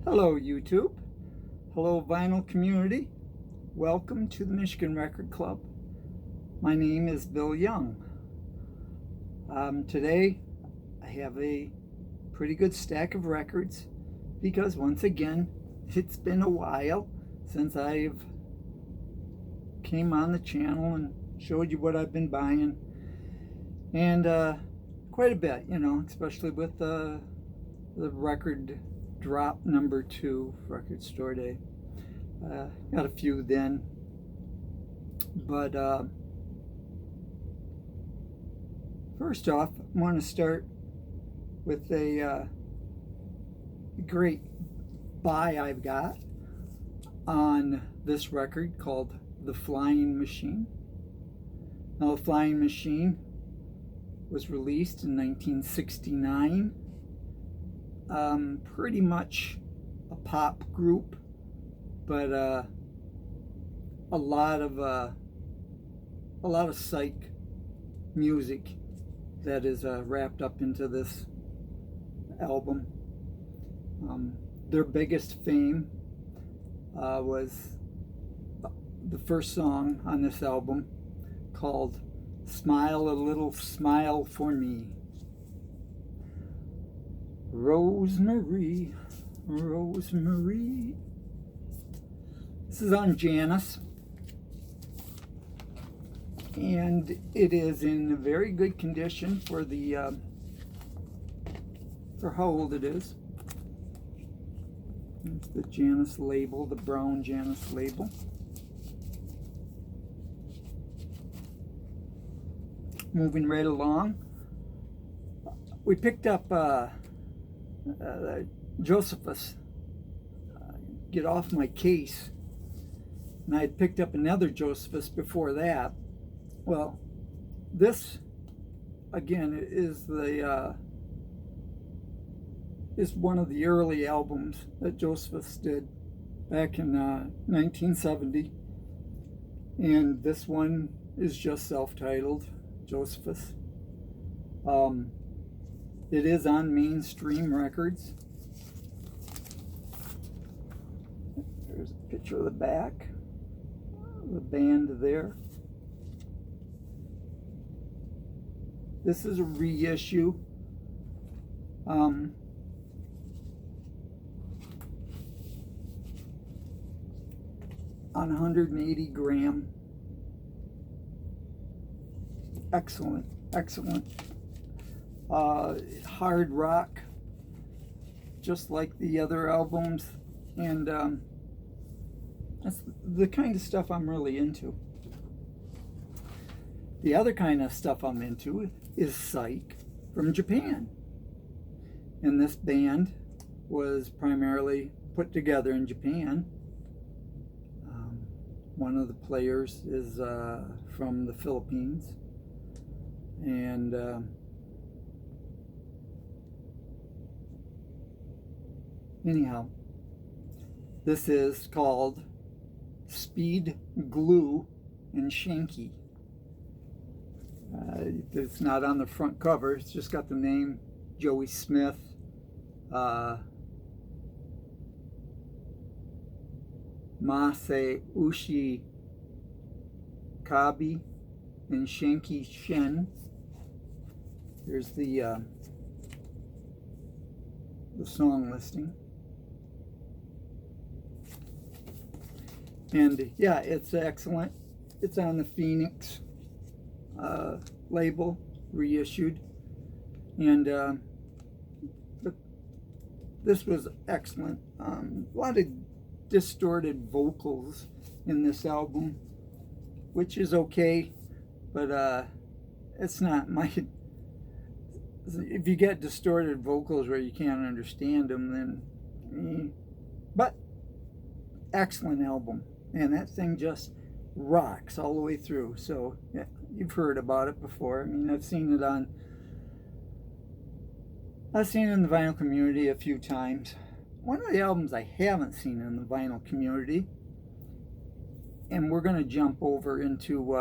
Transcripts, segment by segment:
Hello, YouTube. Hello, vinyl community. Welcome to the Michigan Record Club. My name is Bill Young. Today, I have a pretty good stack of records because, once again, it's been a while since I've came on the channel and showed you what I've been buying. And quite a bit, especially with the record drop number 2 record store day. Got a few then, but first off, I want to start with a great buy I've got on this record called The Flying Machine. Now, The Flying Machine was released in 1969. Pretty much a pop group, but a lot of Psych music that is wrapped up into this album. Their biggest fame was the first song on this album called "Smile a Little Smile for Me." Rosemary, Rosemary. This is on Janus, and it is in very good condition for how old it is. It's the Janus label, the brown Janus label. Moving right along, we picked up Josephus, Get Off My Case, and I had picked up another Josephus before that. Well, this again is one of the early albums that Josephus did back in 1970, and this one is just self-titled Josephus. It is on Mainstream Records. There's a picture of the back, the band there. This is a reissue. On 180 gram. Excellent, excellent. Hard rock, just like the other albums, and that's the kind of stuff I'm really into. The other kind of stuff I'm into is Psych from Japan, and this band was primarily put together in Japan. One of the players is from the Philippines, and anyhow, this is called Speed, Glue, and Shanky. It's not on the front cover. It's just got the name Joey Smith. Mase Ushi Kabi and Shanky Shen. Here's the song listing. And yeah, it's excellent. It's on the Phoenix label, reissued. And this was excellent. A lot of distorted vocals in this album, which is okay, but it's not my... If you get distorted vocals where you can't understand them, then... But excellent album. And that thing just rocks all the way through. So yeah, you've heard about it before. I mean, I've seen it in the vinyl community a few times. One of the albums I haven't seen in the vinyl community, and we're going to jump over into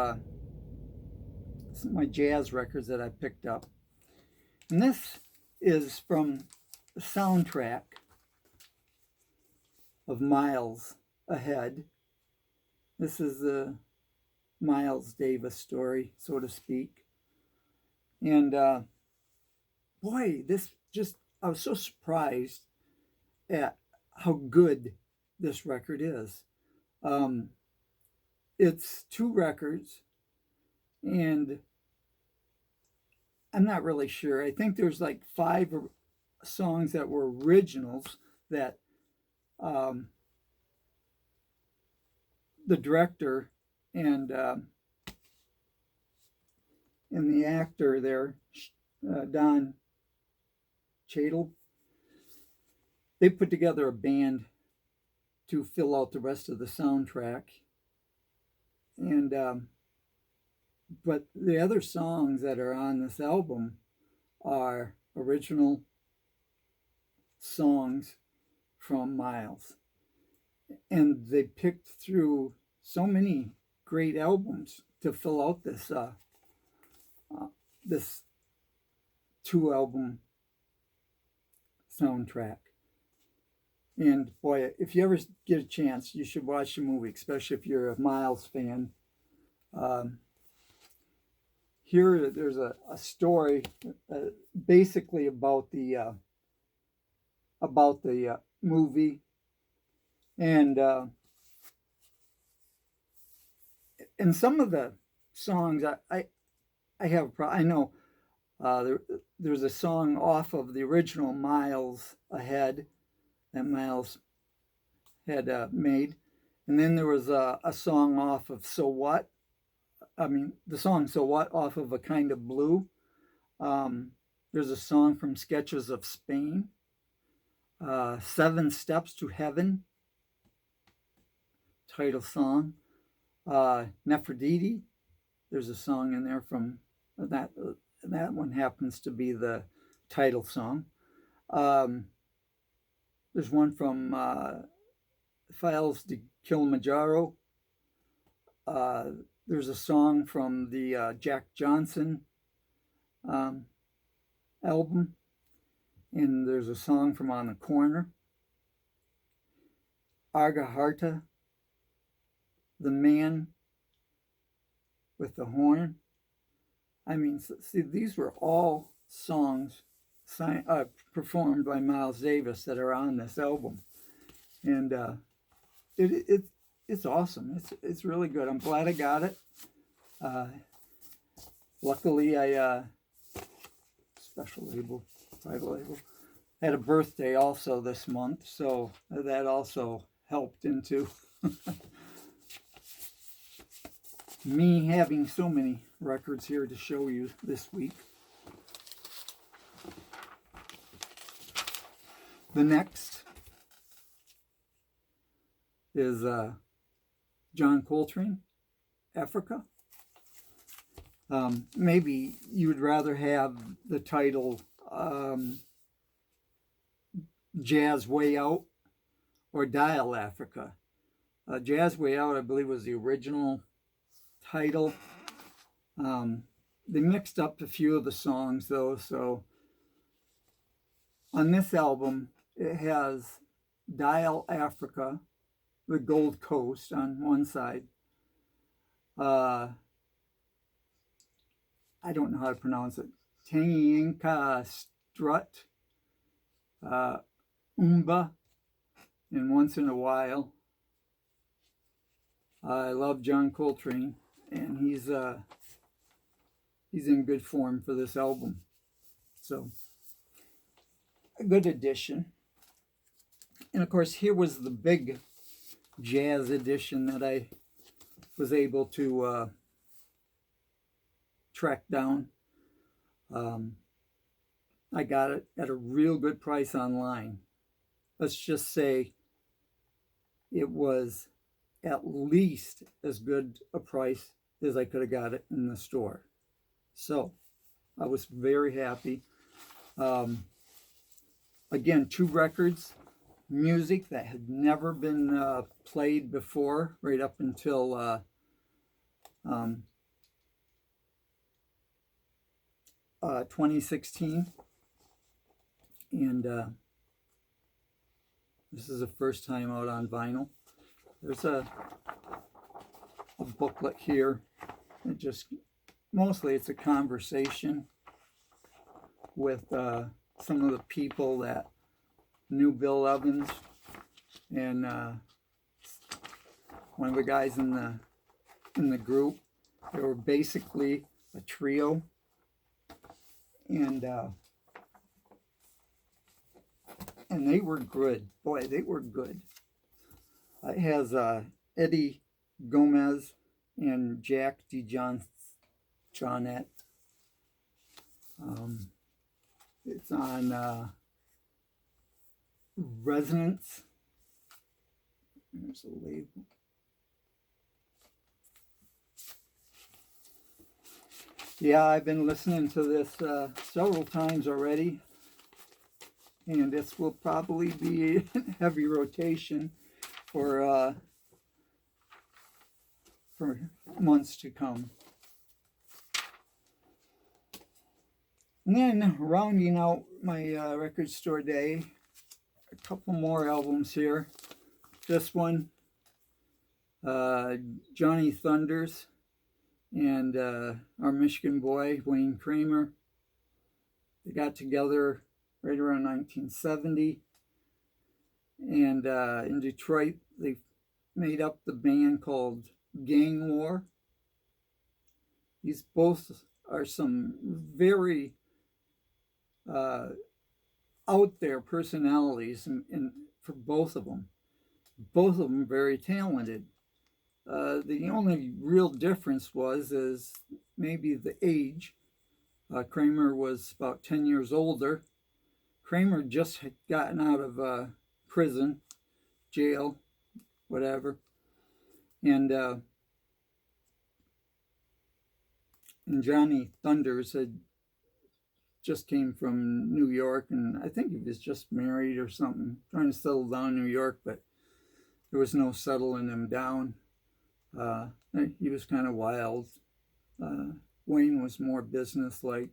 some of my jazz records that I picked up. And this is from the soundtrack of Miles Ahead. This is the Miles Davis story, so to speak. And boy, I was so surprised at how good this record is. Um, it's 2 records, and I'm not really sure. I think there's like 5 songs that were originals that um, the director and the actor there, Don Cheadle, they put together a band to fill out the rest of the soundtrack. And but the other songs that are on this album are original songs from Miles, and they picked through so many great albums to fill out this 2-album soundtrack. And boy, if you ever get a chance, you should watch the movie, especially if you're a Miles fan. Here, there's a story basically about the movie, and some of the songs I have I know there's a song off of the original Miles Ahead that Miles had made, and then there was a song off of So What. I mean, the song So What off of A Kind of Blue. There's a song from Sketches of Spain. 7 Steps to Heaven, title song. Nefertiti, there's a song in there from that. That one happens to be the title song. There's one from Files de Kilimanjaro. There's a song from the Jack Johnson album, and there's a song from On the Corner. Argaharta, The Man with the Horn. I mean, see, these were all songs performed by Miles Davis that are on this album, and it's awesome. It's really good. I'm glad I got it. Luckily, I special label, title label, had a birthday also this month, so that also helped into me having so many records here to show you this week. The next is John Coltrane, Africa. Maybe you would rather have the title Jazz Way Out or Dial Africa. Jazz Way Out, I believe, was the original title. They mixed up a few of the songs, though, so on this album, it has Dial Africa, the Gold Coast on one side. I don't know how to pronounce it. Tanganyika Strut, Umba, and Once in a While. I love John Coltrane, and he's in good form for this album. So, a good addition. And of course, here was the big jazz edition that I was able to track down. I got it at a real good price online. Let's just say it was at least as good a price as I could have got it in the store. So I was very happy. Again, 2 records, music that had never been played before, right up until 2016. And This is the first time out on vinyl. There's a booklet here. It just, mostly it's a conversation with some of the people that knew Bill Evans, and one of the guys in the group. They were basically a trio, and they were good. Boy, they were good. It has Eddie Gomez and Jack DeJohnette. It's on Resonance. There's a label. Yeah, I've been listening to this several times already, and this will probably be in heavy rotation for months to come. And then rounding out my record store day, a couple more albums here. This one, Johnny Thunders and our Michigan boy, Wayne Kramer. They got together right around 1970. And in Detroit, they made up the band called Gang War. These both are some very out there personalities, and for both of them. Both of them very talented. The only real difference is maybe the age. Kramer was about 10 years older. Kramer just had gotten out of prison, jail, whatever. And Johnny Thunders had just came from New York, and I think he was just married or something, trying to settle down in New York, but there was no settling him down. He was kind of wild. Wayne was more business-like.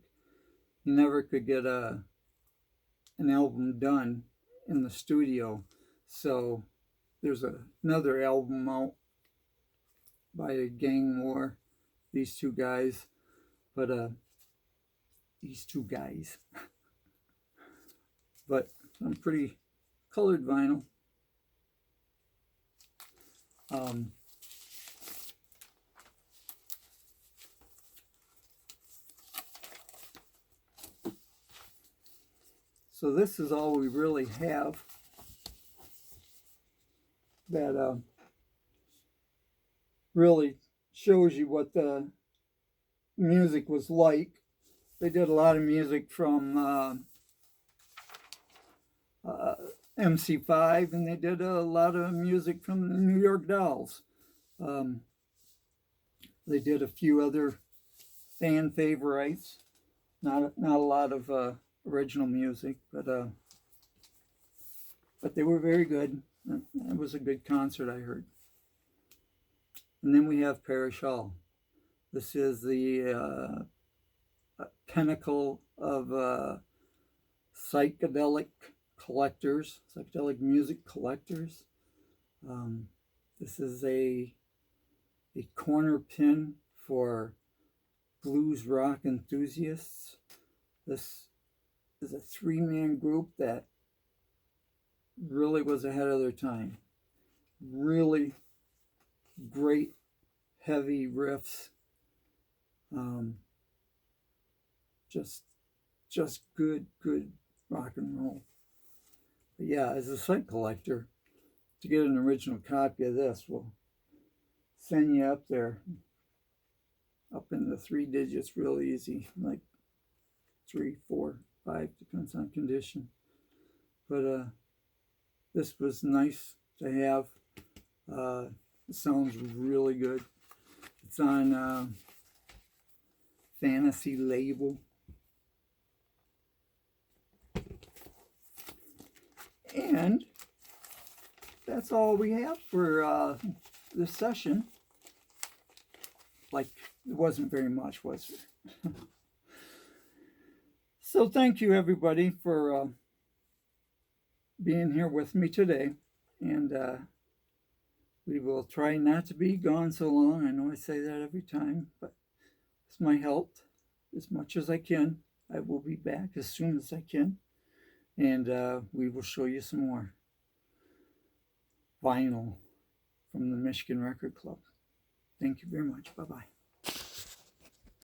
He never could get an album done in the studio. So there's another album out by Gang War, these two guys. But these two guys. But some pretty colored vinyl. So this is all we really have that really shows you what the music was like. They did a lot of music from MC5, and they did a lot of music from the New York Dolls. They did a few other fan favorites. Not a lot of original music, but they were very good. It was a good concert, I heard. And then we have Parish All. This is the pinnacle of psychedelic music collectors. This is a corner pin for blues rock enthusiasts. This is a three-man group that really was ahead of their time. Really great, heavy riffs. Just good rock and roll. But yeah, as a Psych collector, to get an original copy of this will send you up there, up in the 3 digits real easy, like 3, 4, 5, depends on condition. But this was nice to have. It sounds really good. It's on Fantasy label. And that's all we have for this session. Like, it wasn't very much, was it? So thank you, everybody, for being here with me today. And we will try not to be gone so long. I know I say that every time, but it's my health. As much as I can, I will be back as soon as I can. And we will show you some more vinyl from the Michigan Record Club. Thank you very much. Bye-bye.